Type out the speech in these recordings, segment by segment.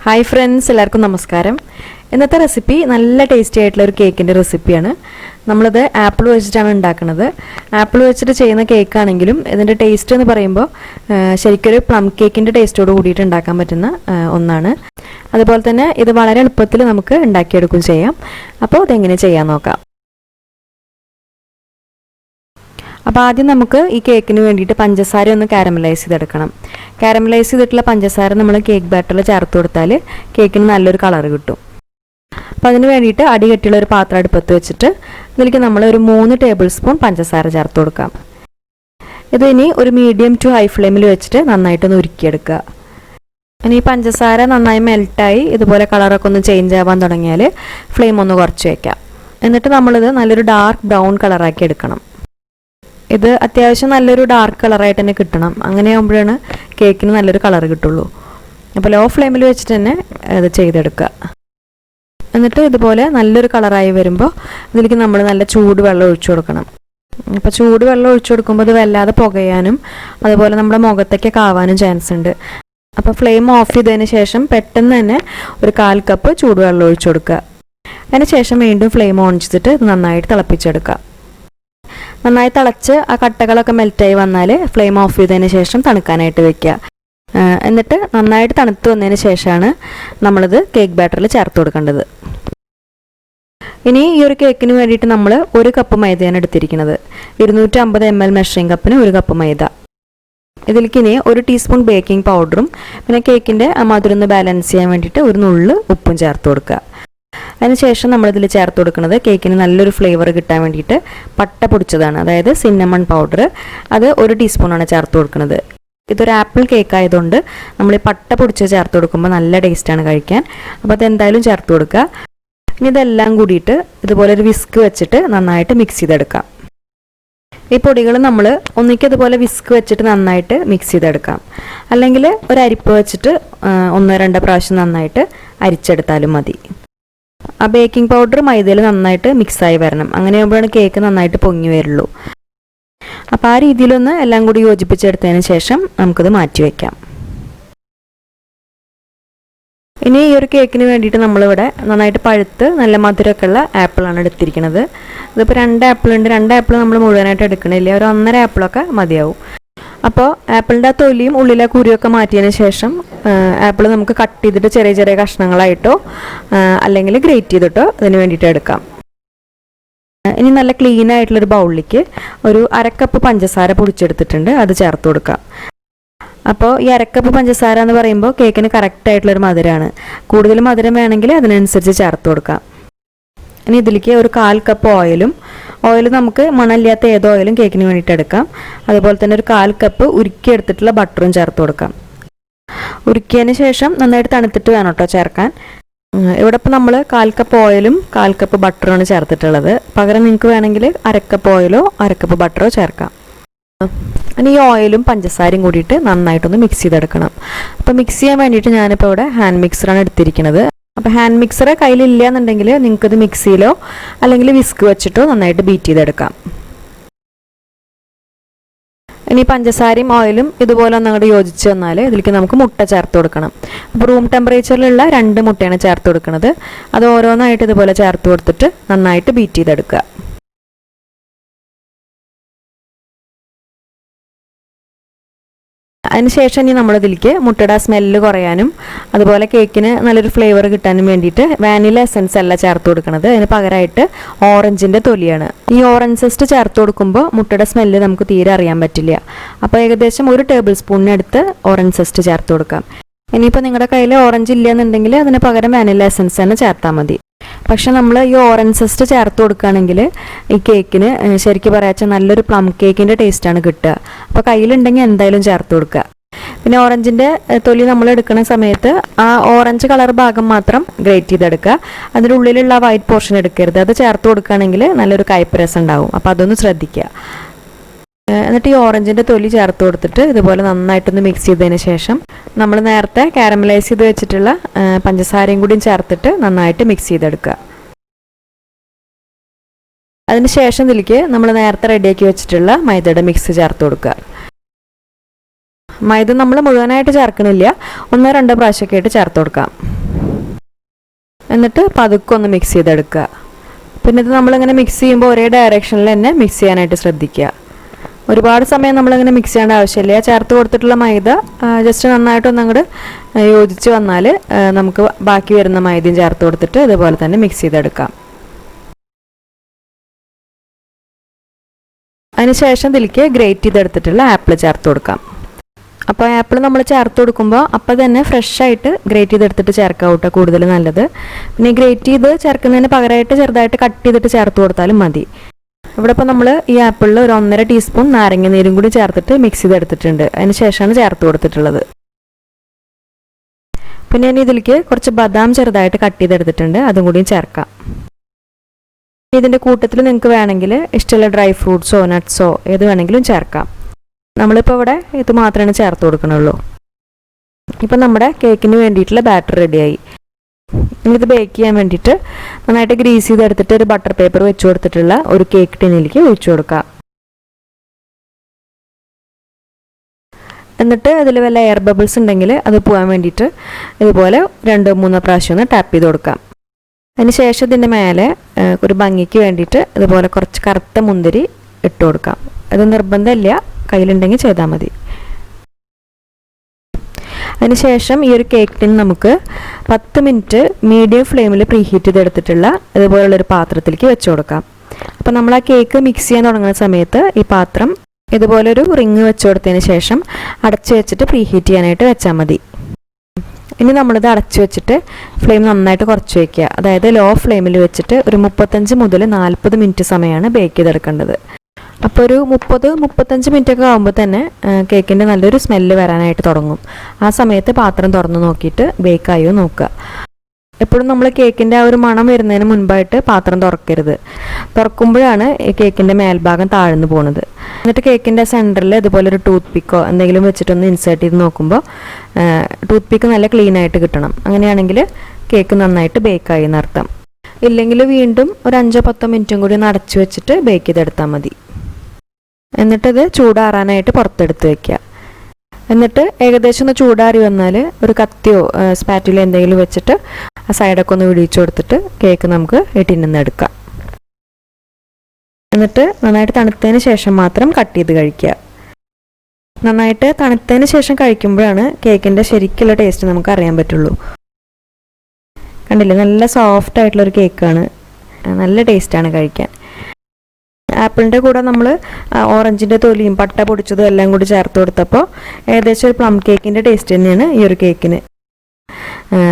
Hi friends, എല്ലാവർക്കും നമസ്കാരം. ഇന്നത്തെ റെസിപ്പി നല്ല ടേസ്റ്റി ആയിട്ടുള്ള ഒരു കേക്കിൻ്റെ റെസിപ്പിയാണ്. നമ്മളിത് ആപ്പിൾ വെച്ചിട്ടാണ് ഉണ്ടാക്കുന്നത്. ആപ്പിൾ വെച്ചിട്ട് ചെയ്യുന്ന കേക്കാണെങ്കിലും ഇതിൻ്റെ ടേസ്റ്റ് എന്ന് പറയുമ്പോൾ ശരിക്കൊരു പ്ലം കേക്കിൻ്റെ ടേസ്റ്റോട് കൂടിയിട്ട് ഉണ്ടാക്കാൻ പറ്റുന്ന ഒന്നാണ്. അതുപോലെ തന്നെ ഇത് വളരെ എളുപ്പത്തിൽ നമുക്ക് ഉണ്ടാക്കിയെടുക്കുകയും ചെയ്യാം. അപ്പോൾ ഇതെങ്ങനെ ചെയ്യാൻ നോക്കാം. അപ്പോൾ ആദ്യം നമുക്ക് ഈ കേക്കിന് വേണ്ടിയിട്ട് പഞ്ചസാര ഒന്ന് കാരമലൈസ് ചെയ്തെടുക്കണം. കാരമലൈസ് ചെയ്തിട്ടുള്ള പഞ്ചസാര നമ്മൾ കേക്ക് ബാറ്ററിൽ ചേർത്ത് കൊടുത്താൽ കേക്കിന് നല്ലൊരു കളർ കിട്ടും. അപ്പോൾ അതിന് വേണ്ടിയിട്ട് അടികെട്ടിയുള്ള ഒരു പാത്രം അടുപ്പത്ത് വെച്ചിട്ട് ഇതിലേക്ക് നമ്മൾ ഒരു 3 ടേബിൾ സ്പൂൺ പഞ്ചസാര ചേർത്ത് കൊടുക്കാം. ഇത് ഇനി ഒരു മീഡിയം ടു ഹൈ ഫ്ലെയിമിൽ വെച്ചിട്ട് നന്നായിട്ടൊന്ന് ഉരുക്കിയെടുക്കുക. ഇനി ഈ പഞ്ചസാര നന്നായി മെൽറ്റായി ഇതുപോലെ കളറൊക്കെ ഒന്ന് ചേഞ്ച് ആവാൻ തുടങ്ങിയാൽ ഫ്ലെയിം ഒന്ന് കുറച്ച് വയ്ക്കാം. എന്നിട്ട് നമ്മളിത് നല്ലൊരു ഡാർക്ക് ബ്രൗൺ കളറാക്കി എടുക്കണം. ഇത് അത്യാവശ്യം നല്ലൊരു ഡാർക്ക് കളറായിട്ട് തന്നെ കിട്ടണം. അങ്ങനെയാകുമ്പോഴാണ് കേക്കിന് നല്ലൊരു കളർ കിട്ടുള്ളൂ. അപ്പോൾ ലോ ഫ്ലെയിമിൽ വെച്ചിട്ട് തന്നെ ഇത് ചെയ്തെടുക്കുക. എന്നിട്ട് ഇതുപോലെ നല്ലൊരു കളറായി വരുമ്പോൾ ഇതിലേക്ക് നമ്മൾ നല്ല ചൂടുവെള്ളം ഒഴിച്ചു കൊടുക്കണം. അപ്പോൾ ചൂടുവെള്ളം ഒഴിച്ചു കൊടുക്കുമ്പോൾ ഇത് വല്ലാതെ പുകയാനും അതുപോലെ നമ്മുടെ മുഖത്തേക്കൊക്കെ ആവാനും ചാൻസ് ഉണ്ട്. അപ്പോൾ ഫ്ലെയിം ഓഫ് ചെയ്തതിന് ശേഷം പെട്ടെന്ന് തന്നെ ഒരു 1/4 കപ്പ് ചൂടുവെള്ളം ഒഴിച്ചു കൊടുക്കുക. അതിന് ശേഷം വീണ്ടും ഫ്ലെയിം ഓൺ ചെയ്തിട്ട് ഇത് നന്നായിട്ട് തിളപ്പിച്ചെടുക്കുക. നന്നായി തിളച്ച് ആ കട്ടകളൊക്കെ മെൽറ്റായി വന്നാൽ ഫ്ലെയിം ഓഫ് ചെയ്തതിന് ശേഷം തണുക്കാനായിട്ട് വെക്കുക. എന്നിട്ട് നന്നായിട്ട് തണുത്ത് വന്നതിന് ശേഷമാണ് നമ്മളിത് കേക്ക് ബാറ്ററിൽ ചേർത്ത് കൊടുക്കേണ്ടത്. ഇനി ഈ ഒരു കേക്കിന് വേണ്ടിയിട്ട് നമ്മൾ 1 കപ്പ് മൈദയാണ് എടുത്തിരിക്കുന്നത്. 250 ml മെഷറിംഗ് കപ്പിന് 1 കപ്പ് മൈദ. ഇതിലേക്ക് ഇനി 1 ടീസ്പൂൺ ബേക്കിംഗ് പൗഡറും പിന്നെ കേക്കിൻ്റെ മധുരം ഒന്ന് ബാലൻസ് ചെയ്യാൻ വേണ്ടിയിട്ട് ഒരു നുള്ള് ഉപ്പും ചേർത്ത് കൊടുക്കുക. അതിനുശേഷം നമ്മളിതിൽ ചേർത്ത് കൊടുക്കുന്നത് കേക്കിന് നല്ലൊരു ഫ്ലേവർ കിട്ടാൻ വേണ്ടിയിട്ട് പട്ട പൊടിച്ചതാണ്, അതായത് സിന്നമൺ പൗഡർ. അത് 1 ടീസ്പൂണാണ് ചേർത്ത് കൊടുക്കുന്നത്. ഇതൊരു ആപ്പിൾ കേക്ക് ആയതുകൊണ്ട് നമ്മൾ ഈ പട്ട പൊടിച്ച് ചേർത്ത് കൊടുക്കുമ്പോൾ നല്ല ടേസ്റ്റാണ് കഴിക്കാൻ. അപ്പോൾ അതെന്തായാലും ചേർത്ത് കൊടുക്കുക. ഇനി ഇതെല്ലാം കൂടിയിട്ട് ഇതുപോലെ ഒരു വിസ്ക് വെച്ചിട്ട് നന്നായിട്ട് മിക്സ് ചെയ്തെടുക്കാം. ഈ പൊടികൾ നമ്മൾ ഒന്നിക്ക് ഇതുപോലെ വിസ്ക് വെച്ചിട്ട് നന്നായിട്ട് മിക്സ് ചെയ്തെടുക്കാം. അല്ലെങ്കിൽ ഒരു അരിപ്പ് വെച്ചിട്ട് 1-2 പ്രാവശ്യം നന്നായിട്ട് അരിച്ചെടുത്താലും മതി. ആ ബേക്കിംഗ് പൗഡർ മൈദയിൽ നന്നായിട്ട് മിക്സായി വരണം. അങ്ങനെയാകുമ്പോഴാണ് കേക്ക് നന്നായിട്ട് പൊങ്ങി വരുള്ളൂ. അപ്പോൾ ആ രീതിയിലൊന്ന് എല്ലാം കൂടി യോജിപ്പിച്ചെടുത്തതിന് ശേഷം നമുക്കിത് മാറ്റി വയ്ക്കാം. ഇനി ഈ ഒരു കേക്കിന് വേണ്ടിയിട്ട് നമ്മളിവിടെ നന്നായിട്ട് പഴുത്ത് നല്ല മധുരമൊക്കെ ഉള്ള ആപ്പിളാണ് എടുത്തിരിക്കുന്നത്. ഇതിപ്പോൾ 2 ആപ്പിൾ ഉണ്ട്. 2 ആപ്പിൾ നമ്മൾ മുഴുവനായിട്ട് എടുക്കണില്ല, ഒരു 1.5 ആപ്പിളൊക്കെ മതിയാവും. അപ്പോൾ ആപ്പിളിൻ്റെ ആ തൊലിയും ഉള്ളിലെ കുരുവൊക്കെ മാറ്റിയതിന് ശേഷം ആപ്പിൾ നമുക്ക് കട്ട് ചെയ്തിട്ട് ചെറിയ ചെറിയ കഷ്ണങ്ങളായിട്ടോ അല്ലെങ്കിൽ ഗ്രേറ്റ് ചെയ്തിട്ടോ അതിന് വേണ്ടിയിട്ട് എടുക്കാം. ഇനി നല്ല ക്ലീൻ ആയിട്ടുള്ളൊരു ബൗളിലേക്ക് ഒരു 1/2 കപ്പ് പഞ്ചസാര പൊടിച്ചെടുത്തിട്ടുണ്ട്, അത് ചേർത്ത് കൊടുക്കാം. അപ്പോൾ ഈ 1/2 കപ്പ് പഞ്ചസാര എന്ന് പറയുമ്പോൾ കേക്കിന് കറക്റ്റായിട്ടുള്ളൊരു മധുരമാണ്. കൂടുതൽ മധുരം വേണമെങ്കിൽ അതിനനുസരിച്ച് ചേർത്ത് കൊടുക്കാം. ഇനി ഇതിലേക്ക് ഒരു 1/4 കപ്പ് ഓയിൽ നമുക്ക് മണമില്ലാത്ത ഏത് ഓയിലും കേക്കിന് വേണ്ടിയിട്ട് എടുക്കാം. അതുപോലെ തന്നെ ഒരു 1/4 കപ്പ് ഉരുക്കിയെടുത്തിട്ടുള്ള ബട്ടറും ചേർത്ത് കൊടുക്കാം. ഉരുക്കിയതിന് ശേഷം നന്നായിട്ട് തണുത്തിട്ട് വേണം കേട്ടോ ചേർക്കാൻ. ഇവിടെ ഇപ്പോൾ നമ്മൾ 1/4 കപ്പ് ഓയിലും 1/4 കപ്പ് ബട്ടറുമാണ് ചേർത്തിട്ടുള്ളത്. പകരം നിങ്ങൾക്ക് വേണമെങ്കിൽ 1/2 കപ്പ് ഓയിലോ 1/2 കപ്പ് ബട്ടറോ ചേർക്കാം. ഇനി ഈ ഓയിലും പഞ്ചസാരയും കൂടിയിട്ട് നന്നായിട്ടൊന്ന് മിക്സ് ചെയ്തെടുക്കണം. അപ്പോൾ മിക്സ് ചെയ്യാൻ വേണ്ടിയിട്ട് ഞാനിപ്പോൾ ഇവിടെ ഹാൻഡ് മിക്സറാണ് എടുത്തിരിക്കുന്നത്. അപ്പോൾ ഹാൻഡ് മിക്സർ കയ്യിലില്ല എന്നുണ്ടെങ്കിൽ നിങ്ങൾക്കത് മിക്സിയിലോ അല്ലെങ്കിൽ വിസ്ക് വെച്ചിട്ടോ നന്നായിട്ട് ബീറ്റ് ചെയ്തെടുക്കാം. ഇനി പഞ്ചസാരയും ഓയിലും ഇതുപോലെ ഒന്നങ്ങോട്ട് യോജിച്ച് വന്നാൽ ഇതിലേക്ക് നമുക്ക് മുട്ട ചേർത്ത് കൊടുക്കണം. അപ്പോൾ റൂം ടെമ്പറേച്ചറിലുള്ള 2 മുട്ടയാണ് ചേർത്ത് കൊടുക്കുന്നത്. അത് ഓരോന്നായിട്ട് ഇതുപോലെ ചേർത്ത് കൊടുത്തിട്ട് നന്നായിട്ട് ബീറ്റ് ചെയ്തെടുക്കുക. അതിനുശേഷം ഇനി നമ്മളിതിലേക്ക് മുട്ടയുടെ സ്മെല്ല് കുറയാനും അതുപോലെ കേക്കിന് നല്ലൊരു ഫ്ലേവർ കിട്ടാനും വേണ്ടിയിട്ട് വാനില എസൻസ് അല്ല ചേർത്ത് കൊടുക്കുന്നത്. അതിന് പകരമായിട്ട് ഓറഞ്ചിൻ്റെ തൊലിയാണ്. ഈ ഓറഞ്ച് സെസ്റ്റ് ചേർത്ത് കൊടുക്കുമ്പോൾ മുട്ടയുടെ സ്മെല്ല് നമുക്ക് തീരെ അറിയാൻ പറ്റില്ല. അപ്പോൾ ഏകദേശം 1 ടേബിൾ സ്പൂണിനടുത്ത് ഓറഞ്ച് സെസ്റ്റ് ചേർത്ത് കൊടുക്കാം. ഇനിയിപ്പോൾ നിങ്ങളുടെ കയ്യിൽ ഓറഞ്ച് ഇല്ല എന്നുണ്ടെങ്കിൽ അതിന് പകരം വാനില എസൻസ് തന്നെ ചേർത്താൽ മതി. പക്ഷെ നമ്മൾ ഈ ഓറഞ്ച് സെസ്റ്റ് ചേർത്ത് കൊടുക്കുകയാണെങ്കിൽ ഈ കേക്കിന് ശരിക്കും പറയാച്ചാൽ നല്ലൊരു പ്ലം കേക്കിൻ്റെ ടേസ്റ്റാണ് കിട്ടുക. അപ്പോൾ കയ്യിലുണ്ടെങ്കിൽ എന്തായാലും ചേർത്ത് കൊടുക്കുക. പിന്നെ ഓറഞ്ചിൻ്റെ തൊലി നമ്മൾ എടുക്കുന്ന സമയത്ത് ആ ഓറഞ്ച് കളർ ഭാഗം മാത്രം ഗ്രേറ്റ് ചെയ്തെടുക്കുക. അതിൻ്റെ ഉള്ളിലുള്ള വൈറ്റ് പോർഷൻ എടുക്കരുത്. അത് ചേർത്ത് കൊടുക്കുകയാണെങ്കിൽ നല്ലൊരു കയ്പ്പ് രസം ഉണ്ടാവും. അപ്പോൾ അതൊന്ന് ശ്രദ്ധിക്കുക. എന്നിട്ട് ഈ ഓറഞ്ചിൻ്റെ തൊലി ചേർത്ത് കൊടുത്തിട്ട് ഇതുപോലെ നന്നായിട്ടൊന്ന് മിക്സ് ചെയ്തതിന് ശേഷം നമ്മൾ നേരത്തെ കാരമലൈസ് ചെയ്ത് വെച്ചിട്ടുള്ള പഞ്ചസാരയും കൂടിയും ചേർത്തിട്ട് നന്നായിട്ട് മിക്സ് ചെയ്തെടുക്കുക. അതിന് ശേഷം ഇതിലേക്ക് നമ്മൾ നേരത്തെ റെഡിയാക്കി വെച്ചിട്ടുള്ള മൈദയുടെ മിക്സ് ചേർത്ത് കൊടുക്കുക. മൈദ നമ്മൾ മുഴുവനായിട്ട് ചേർക്കണില്ല, 1-2 പ്രാവശ്യമൊക്കെ ആയിട്ട് ചേർത്ത് കൊടുക്കാം. എന്നിട്ട് പതുക്കെ ഒന്ന് മിക്സ് ചെയ്തെടുക്കുക. പിന്നെ ഇത് നമ്മളിങ്ങനെ മിക്സ് ചെയ്യുമ്പോൾ ഒരേ ഡയറക്ഷനിൽ തന്നെ മിക്സ് ചെയ്യാനായിട്ട് ശ്രദ്ധിക്കുക. ഒരുപാട് സമയം നമ്മളിങ്ങനെ മിക്സ് ചെയ്യേണ്ട ആവശ്യമില്ല. ചേർത്ത് കൊടുത്തിട്ടുള്ള മൈദ ജസ്റ്റ് നന്നായിട്ടൊന്ന് അങ്ങോട്ട് യോജിച്ച് വന്നാൽ നമുക്ക് ബാക്കി വരുന്ന മൈദയും ചേർത്ത് കൊടുത്തിട്ട് ഇതുപോലെ തന്നെ മിക്സ് ചെയ്തെടുക്കാം. അതിനുശേഷം ഇതിലേക്ക് ഗ്രേറ്റ് ചെയ്തെടുത്തിട്ടുള്ള ആപ്പിൾ ചേർത്ത് കൊടുക്കാം. അപ്പോൾ ആപ്പിൾ നമ്മൾ ചേർത്ത് കൊടുക്കുമ്പോൾ അപ്പം തന്നെ ഫ്രഷ് ആയിട്ട് ഗ്രേറ്റ് ചെയ്തെടുത്തിട്ട് ചേർക്കാം കേട്ടോ, കൂടുതൽ നല്ലത്. പിന്നെ ഗ്രേറ്റ് ചെയ്ത് ചേർക്കുന്നതിന് പകരമായിട്ട് ചെറുതായിട്ട് കട്ട് ചെയ്തിട്ട് ചേർത്ത് കൊടുത്താലും മതി. ഇവിടെ ഇപ്പോൾ നമ്മൾ ഈ ആപ്പിളിൽ ഒരു 1.5 ടീസ്പൂൺ നാരങ്ങ നീരും കൂടി ചേർത്തിട്ട് മിക്സ് ചെയ്തെടുത്തിട്ടുണ്ട്. അതിന് ശേഷമാണ് ചേർത്ത് കൊടുത്തിട്ടുള്ളത്. പിന്നെ ഇനി ഇതിലേക്ക് കുറച്ച് ബദാം ചെറുതായിട്ട് കട്ട് ചെയ്തെടുത്തിട്ടുണ്ട്, അതും കൂടിയും ചേർക്കാം. ഇതിൻ്റെ കൂട്ടത്തിൽ നിങ്ങൾക്ക് വേണമെങ്കിൽ ഇഷ്ടമുള്ള ഡ്രൈ ഫ്രൂട്ട്സോ നട്ട്സോ ഏത് വേണമെങ്കിലും ചേർക്കാം. നമ്മളിപ്പോൾ ഇവിടെ ഇത് മാത്രമേ ചേർത്ത് കൊടുക്കണുള്ളൂ. ഇപ്പം നമ്മുടെ കേക്കിന് വേണ്ടിയിട്ടുള്ള ബാറ്റർ റെഡിയായി. ഇത് ബേക്ക് ചെയ്യാൻ വേണ്ടിയിട്ട് നന്നായിട്ട് ഗ്രീസ് ചെയ്തെടുത്തിട്ട് ഒരു ബട്ടർ പേപ്പർ വെച്ച് കൊടുത്തിട്ടുള്ള ഒരു കേക്ക് ടിന്നിലേക്ക് ഒഴിച്ചു കൊടുക്കാം. എന്നിട്ട് അതിൽ വല്ല എയർ ബബിൾസ് ഉണ്ടെങ്കിൽ അത് പോകാൻ വേണ്ടിയിട്ട് ഇതുപോലെ 2-3 പ്രാവശ്യം ഒന്ന് ടാപ്പ് ചെയ്ത് കൊടുക്കാം. അതിന് ശേഷം ഇതിൻ്റെ മേലെ ഒരു ഭംഗിക്ക് വേണ്ടിയിട്ട് ഇതുപോലെ കുറച്ച് കറുത്ത മുന്തിരി ഇട്ട് കൊടുക്കാം. അത് നിർബന്ധമില്ല, കയ്യിലുണ്ടെങ്കിൽ ചെയ്താൽ മതി. അതിനുശേഷം ഈ ഒരു കേക്ക് ടിൻ നമുക്ക് 10 മിനിറ്റ് മീഡിയം ഫ്ലെയിമിൽ പ്രീഹീറ്റ് ചെയ്തെടുത്തിട്ടുള്ള ഇതുപോലുള്ളൊരു പാത്രത്തിലേക്ക് വെച്ച് കൊടുക്കാം. അപ്പോൾ നമ്മൾ ആ കേക്ക് മിക്സ് ചെയ്യാൻ തുടങ്ങുന്ന സമയത്ത് ഈ പാത്രം ഇതുപോലൊരു റിങ് വെച്ച് കൊടുത്തതിന് ശേഷം അടച്ചു വെച്ചിട്ട് പ്രീഹീറ്റ് ചെയ്യാനായിട്ട് വെച്ചാൽ മതി. ഇനി നമ്മളിത് അടച്ചു വെച്ചിട്ട് ഫ്ലെയിം നന്നായിട്ട് കുറച്ച് വയ്ക്കുക. അതായത് ലോ ഫ്ലെയിമിൽ വെച്ചിട്ട് ഒരു 35 മുതൽ 40 മിനിറ്റ് സമയമാണ് ബേക്ക് ചെയ്തെടുക്കേണ്ടത്. അപ്പോൾ ഒരു 30-35 മിനിറ്റ് ഒക്കെ ആകുമ്പോൾ തന്നെ കേക്കിൻ്റെ നല്ലൊരു സ്മെല്ല് വരാനായിട്ട് തുടങ്ങും. ആ സമയത്ത് പാത്രം തുറന്ന് നോക്കിയിട്ട് ബേക്കായോ നോക്കുക. എപ്പോഴും നമ്മൾ കേക്കിൻ്റെ ആ ഒരു മണം വരുന്നതിന് മുൻപായിട്ട് പാത്രം തുറക്കരുത്. തുറക്കുമ്പോഴാണ് ഈ കേക്കിൻ്റെ മേൽഭാഗം താഴ്ന്നു പോകുന്നത്. എന്നിട്ട് കേക്കിൻ്റെ സെൻറ്ററിൽ ഇതുപോലെ ഒരു ടൂത്ത് പിക്കോ എന്തെങ്കിലും വെച്ചിട്ടൊന്ന് ഇൻസേർട്ട് ചെയ്ത് നോക്കുമ്പോൾ ടൂത്ത് പിക്ക് നല്ല ക്ലീൻ ആയിട്ട് കിട്ടണം. അങ്ങനെയാണെങ്കിൽ കേക്ക് നന്നായിട്ട് ബേക്കായി എന്നർത്ഥം. ഇല്ലെങ്കിൽ വീണ്ടും ഒരു 5-10 മിനിറ്റും കൂടി ഒന്ന് അടച്ചു വെച്ചിട്ട് ബേക്ക് ചെയ്തെടുത്താൽ മതി. എന്നിട്ടിത് ചൂടാറാനായിട്ട് പുറത്തെടുത്ത് വയ്ക്കുക. എന്നിട്ട് ഏകദേശം ഒന്ന് ചൂടാറി വന്നാൽ ഒരു കത്തിയോ സ്പാറ്റുലോ എന്തെങ്കിലും വെച്ചിട്ട് ആ സൈഡൊക്കെ ഒന്ന് വിടിയിച്ചു കൊടുത്തിട്ട് കേക്ക് നമുക്ക് ടിന്നിൽ നിന്ന് എടുക്കാം. എന്നിട്ട് നന്നായിട്ട് തണുത്തതിന് ശേഷം മാത്രം കട്ട് ചെയ്ത് കഴിക്കുക. നന്നായിട്ട് തണുത്തതിന് ശേഷം കഴിക്കുമ്പോഴാണ് കേക്കിൻ്റെ ശരിക്കുള്ള ടേസ്റ്റ് നമുക്ക് അറിയാൻ പറ്റുള്ളൂ. കണ്ടില്ലേ, നല്ല സോഫ്റ്റ് ആയിട്ടുള്ളൊരു കേക്കാണ്, നല്ല ടേസ്റ്റാണ് കഴിക്കാൻ. ആപ്പിളിൻ്റെ കൂടെ നമ്മൾ ഓറഞ്ചിൻ്റെ തൊലിയും പട്ട പൊടിച്ചതും എല്ലാം കൂടി ചേർത്ത് കൊടുത്തപ്പോൾ ഏകദേശം ഒരു പ്ലം കേക്കിൻ്റെ ടേസ്റ്റ് തന്നെയാണ് ഈ ഒരു കേക്കിന്.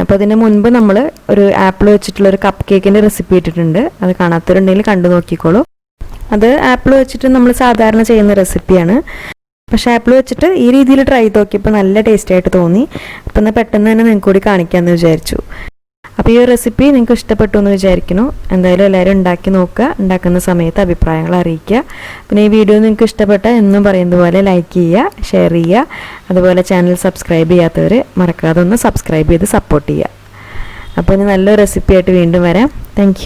അപ്പോൾ അതിന് മുൻപ് നമ്മൾ ഒരു ആപ്പിൾ വെച്ചിട്ടുള്ളൊരു കപ്പ് കേക്കിൻ്റെ റെസിപ്പി ഇട്ടിട്ടുണ്ട്. അത് കാണാത്തവരുണ്ടെങ്കിൽ കണ്ടു നോക്കിക്കോളൂ. അത് ആപ്പിൾ വെച്ചിട്ട് നമ്മൾ സാധാരണ ചെയ്യുന്ന റെസിപ്പിയാണ്. പക്ഷേ ആപ്പിൾ വെച്ചിട്ട് ഈ രീതിയിൽ ട്രൈ ചെയ്ത് നോക്കിയപ്പോൾ നല്ല ടേസ്റ്റായിട്ട് തോന്നി. അപ്പം എന്നാൽ പെട്ടെന്ന് തന്നെ നിങ്ങൾക്ക് കൂടി കാണിക്കാമെന്ന് വിചാരിച്ചു. അപ്പോൾ ഈ ഒരു റെസിപ്പി നിങ്ങൾക്ക് ഇഷ്ടപ്പെട്ടു എന്ന് വിചാരിക്കുന്നു. എന്തായാലും എല്ലാവരും ഉണ്ടാക്കി നോക്കുക. ഉണ്ടാക്കുന്ന സമയത്ത് അഭിപ്രായങ്ങൾ അറിയിക്കുക. പിന്നെ ഈ വീഡിയോ നിങ്ങൾക്ക് ഇഷ്ടപ്പെട്ടാൽ എന്നും പറയുന്നത് പോലെ ലൈക്ക് ചെയ്യുക, ഷെയർ ചെയ്യുക. അതുപോലെ ചാനൽ സബ്സ്ക്രൈബ് ചെയ്യാത്തവർ മറക്കാതെ ഒന്ന് സബ്സ്ക്രൈബ് ചെയ്ത് സപ്പോർട്ട് ചെയ്യുക. അപ്പോൾ ഇനി നല്ലൊരു റെസിപ്പി ആയിട്ട് വീണ്ടും വരാം. താങ്ക്